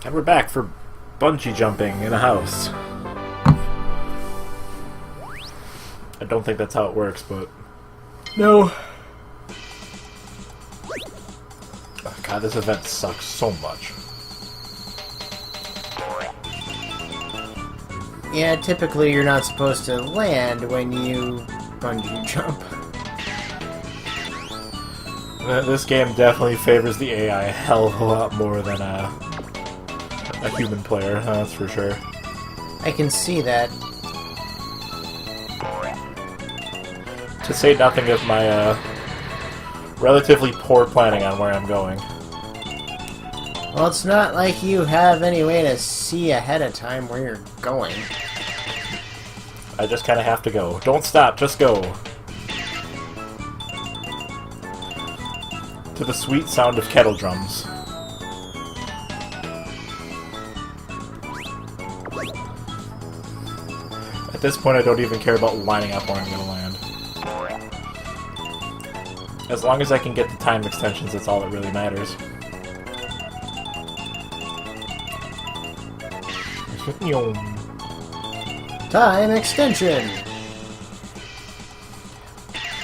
And we're back for bungee jumping in a house. I don't think that's how it works, but... No! Oh, God, this event sucks so much. Yeah, typically you're not supposed to land when you bungee jump. This game definitely favors the AI a hell of a lot more than a human player, that's for sure. I can see that. To say nothing of my relatively poor planning on where I'm going. Well, it's not like you have any way to see ahead of time where you're going. I just kind of have to go. Don't stop, just go. To the sweet sound of kettle drums. At this point, I don't even care about lining up where I'm going to land. As long as I can get the time extensions, that's all that really matters. Time extension!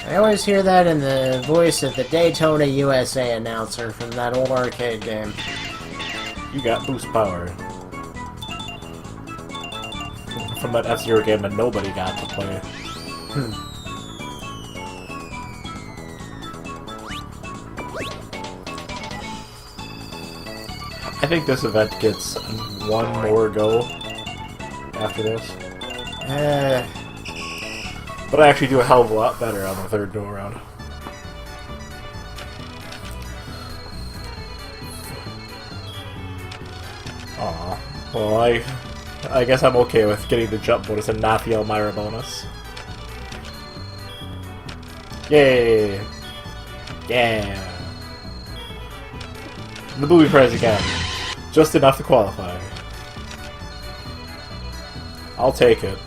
I always hear that in the voice of the Daytona USA announcer from that old arcade game. You got boost power. From that F-Zero game that nobody got to play. I think this event gets one more go after this. But I actually do a hell of a lot better on the third go-around. Aw. Well, I guess I'm okay with getting the jump bonus and not the Elmira bonus. Yay! Yeah! The booby prize again. Just enough to qualify. I'll take it.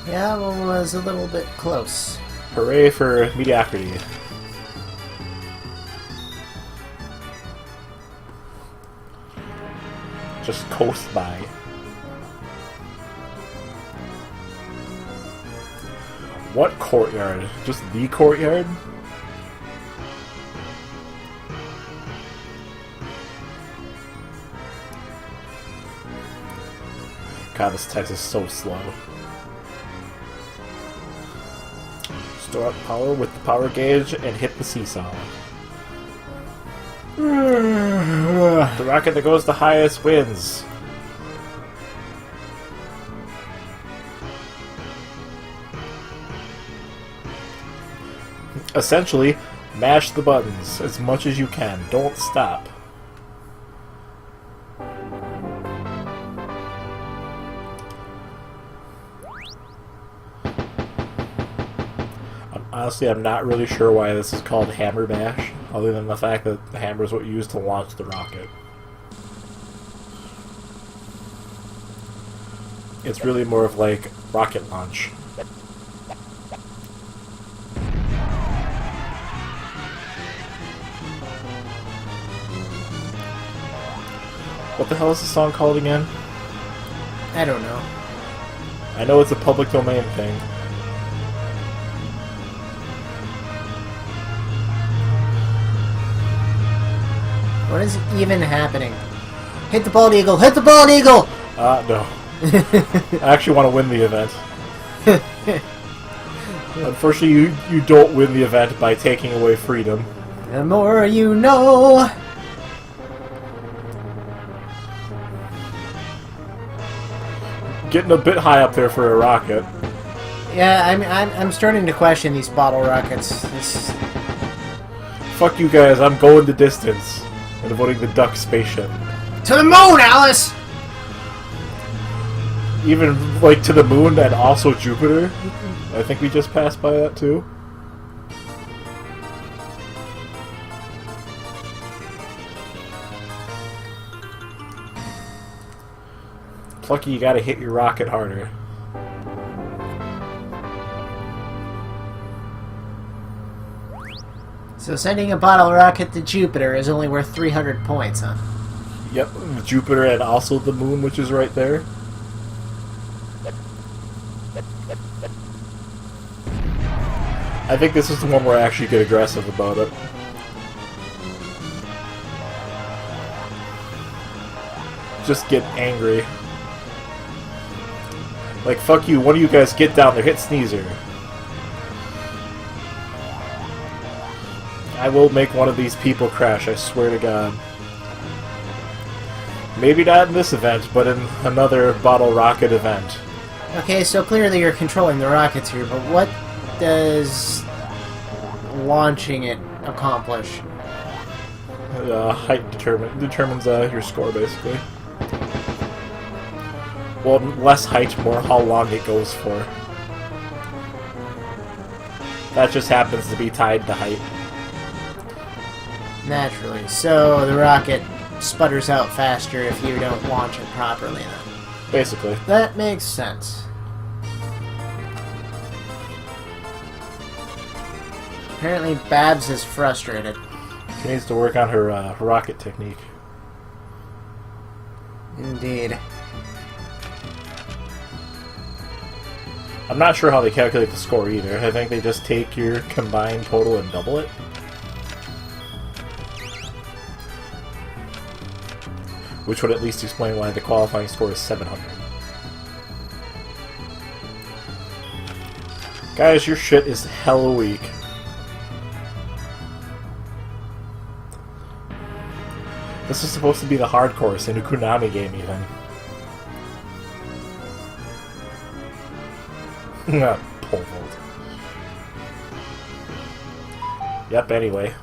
Yeah, that one was a little bit close. Hooray for mediocrity. Just coast by. What courtyard? Just the courtyard? God, this text is so slow. Store up power with the power gauge and hit the seesaw. The rocket that goes the highest wins. Essentially, mash the buttons as much as you can. Don't stop. Honestly, I'm not really sure why this is called Hammer Bash, other than the fact that the hammer is what you use to launch the rocket. It's really more of like rocket launch. What the hell is the song called again? I don't know. I know it's a public domain thing. What is even happening? Hit the bald eagle! Hit the bald eagle! No. I actually want to win the event. Unfortunately, you don't win the event by taking away freedom. The more you know! Getting a bit high up there for a rocket. Yeah, I'm starting to question these bottle rockets. Fuck you guys, I'm going the distance. And avoiding the duck spaceship. To the moon, Alice! Even, like, to the moon and also Jupiter? I think we just passed by that, too. Plucky, you gotta hit your rocket harder. So sending a bottle rocket to Jupiter is only worth 300 points, huh? Yep, Jupiter and also the moon, which is right there. I think this is the one where I actually get aggressive about it. Just get angry. Like, fuck you, one of you guys get down there, hit Sneezer. I will make one of these people crash, I swear to God. Maybe not in this event, but in another bottle rocket event. Okay, so clearly you're controlling the rockets here, but what does launching it accomplish? Height determines your score, basically. Well, less height, more how long it goes for. That just happens to be tied to height. Naturally. So the rocket sputters out faster if you don't launch it properly then. Basically. That makes sense. Apparently Babs is frustrated. She needs to work on her rocket technique. Indeed. I'm not sure how they calculate the score either. I think they just take your combined total and double it. Which would at least explain why the qualifying score is 700. Guys, your shit is hella weak. This is supposed to be the hard course in a Konami game, even. Pole vault. Yep, anyway.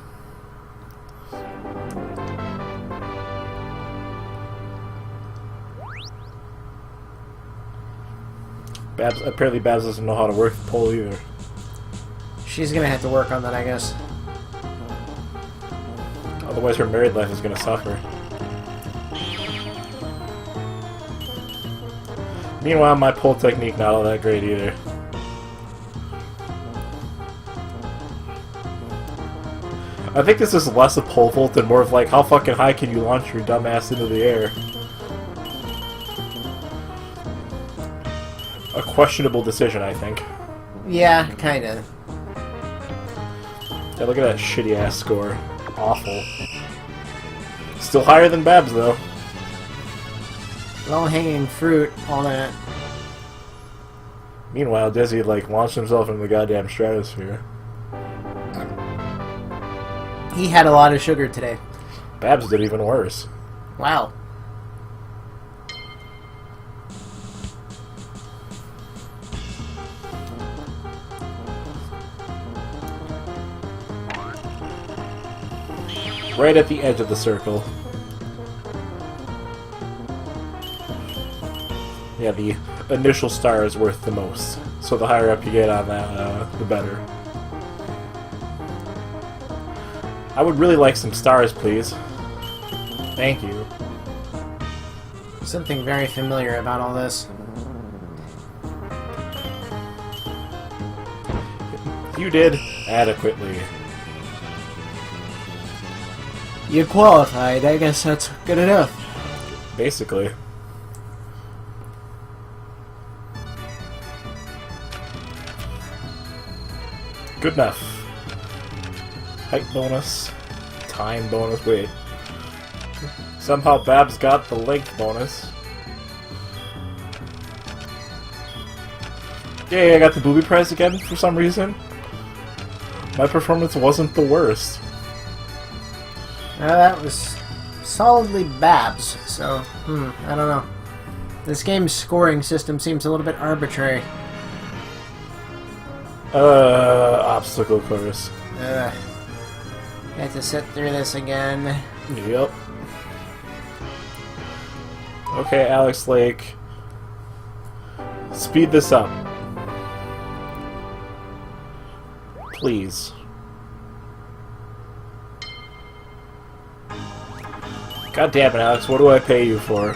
Apparently Babs doesn't know how to work the pole either. She's gonna have to work on that, I guess. Otherwise her married life is gonna suffer. Meanwhile, my pole technique not all that great either. I think this is less a pole vault and more of like, how fucking high can you launch your dumb ass into the air? A questionable decision, I think. Yeah, kinda. Yeah, look at that shitty ass score. Awful. Still higher than Babs, though. Low-hanging fruit, all that. Meanwhile, Dizzy, like, launched himself into the goddamn stratosphere. He had a lot of sugar today. Babs did even worse. Wow. Right at the edge of the circle. Yeah, the initial star is worth the most. So the higher up you get on that, the better. I would really like some stars, please. Thank you. Something very familiar about all this. You did adequately. You qualified, I guess that's good enough. Basically. Good enough. Height bonus. Time bonus. Wait. Somehow Babs got the length bonus. Yay, I got the booby prize again for some reason. My performance wasn't the worst. That was solidly Babs, so, I don't know. This game's scoring system seems a little bit arbitrary. Obstacle course. Have to sit through this again. Yep. Okay, Alex Lake. Speed this up. Please. God damn it, Alex, what do I pay you for?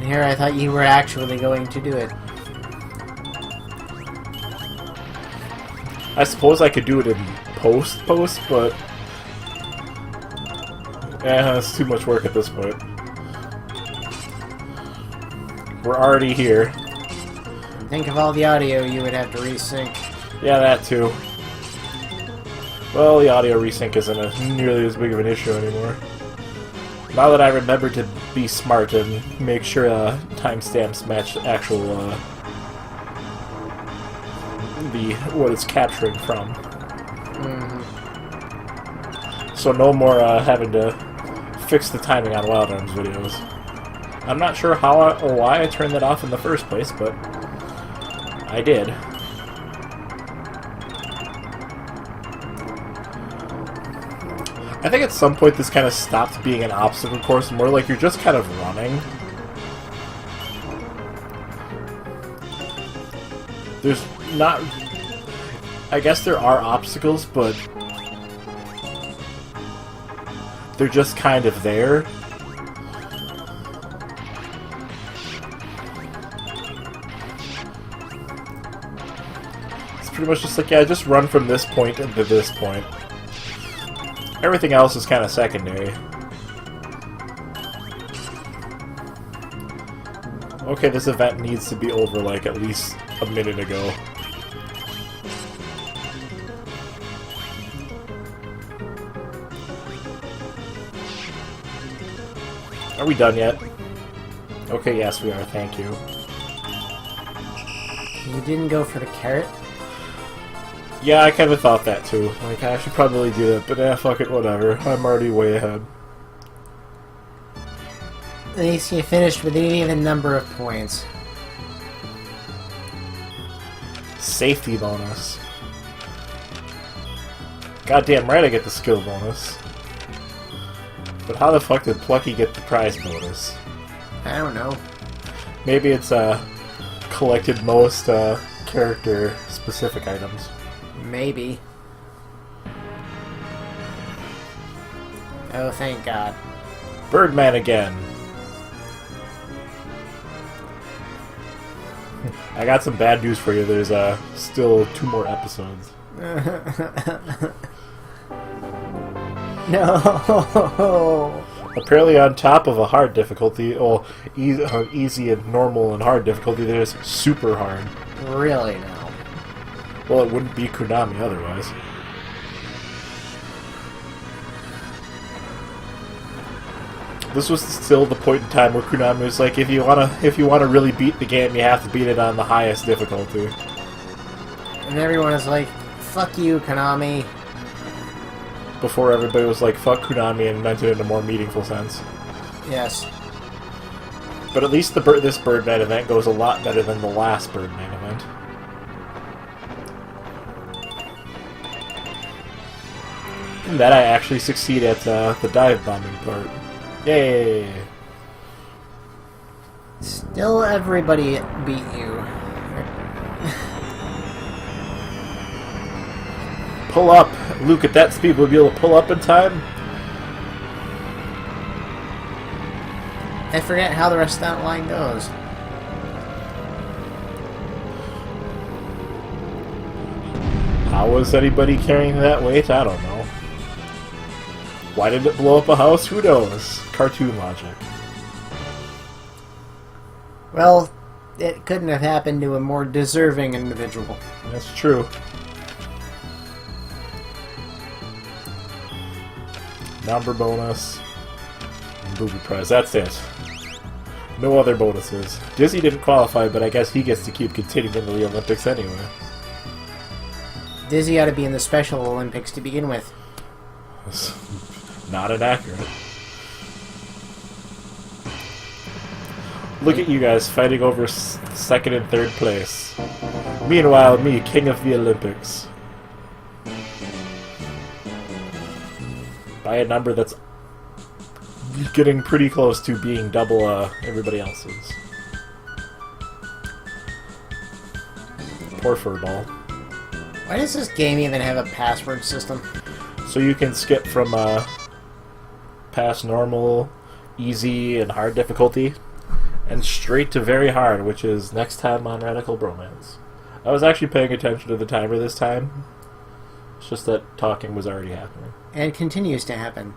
Here, I thought you were actually going to do it. I suppose I could do it in post, but it's too much work at this point. We're already here. Think of all the audio you would have to resync. Yeah, that too. Well, the audio resync isn't nearly as big of an issue anymore. Now that I remember to be smart and make sure timestamps match actual what it's capturing from. So no more having to fix the timing on Wild Arms videos. I'm not sure how or why I turned that off in the first place, but I did. I think at some point this kind of stopped being an obstacle course, more like you're just kind of running. There's not... I guess there are obstacles, but they're just kind of there. It's pretty much just like, yeah, just run from this point to this point. Everything else is kind of secondary. Okay, this event needs to be over like at least a minute ago. Are we done yet? Okay, yes we are, thank you. You didn't go for the carrot? Yeah, I kind of thought that too. Like, I should probably do that, but fuck it, whatever. I'm already way ahead. At least you finished with an even number of points. Safety bonus. Goddamn right I get the skill bonus. But how the fuck did Plucky get the prize bonus? I don't know. Maybe it's collected most character-specific items. Maybe. Oh, thank God. Birdman again. I got some bad news for you. There's still 2 more episodes. No. Apparently on top of a hard difficulty, well, easy and normal and hard difficulty, there's super hard. Really now? Well, it wouldn't be Konami otherwise. This was still the point in time where Konami was like, if you wanna really beat the game, you have to beat it on the highest difficulty. And everyone is like, fuck you, Konami. Before everybody was like, fuck Konami, and meant it in a more meaningful sense. Yes. But at least this Birdman event goes a lot better than the last Birdman event. And that I actually succeed at the dive bombing part. Yay! Still everybody beat you. Pull up! Luke, at that speed, we'll be able to pull up in time? I forget how the rest of that line goes. How was anybody carrying that weight? I don't know. Why did it blow up a house? Who knows? Cartoon logic. Well, it couldn't have happened to a more deserving individual. That's true. Number bonus. And booby prize. That's it. No other bonuses. Dizzy didn't qualify, but I guess he gets to keep continuing into the Olympics anyway. Dizzy ought to be in the Special Olympics to begin with. Not inaccurate. Look at you guys fighting over second and third place. Meanwhile, me, king of the Olympics. By a number that's getting pretty close to being double everybody else's. Poor Furball. Why does this game even have a password system? So you can skip from past normal, easy, and hard difficulty, and straight to very hard, which is next time on Radical Bromance. I was actually paying attention to the timer this time. It's just that talking was already happening. And continues to happen.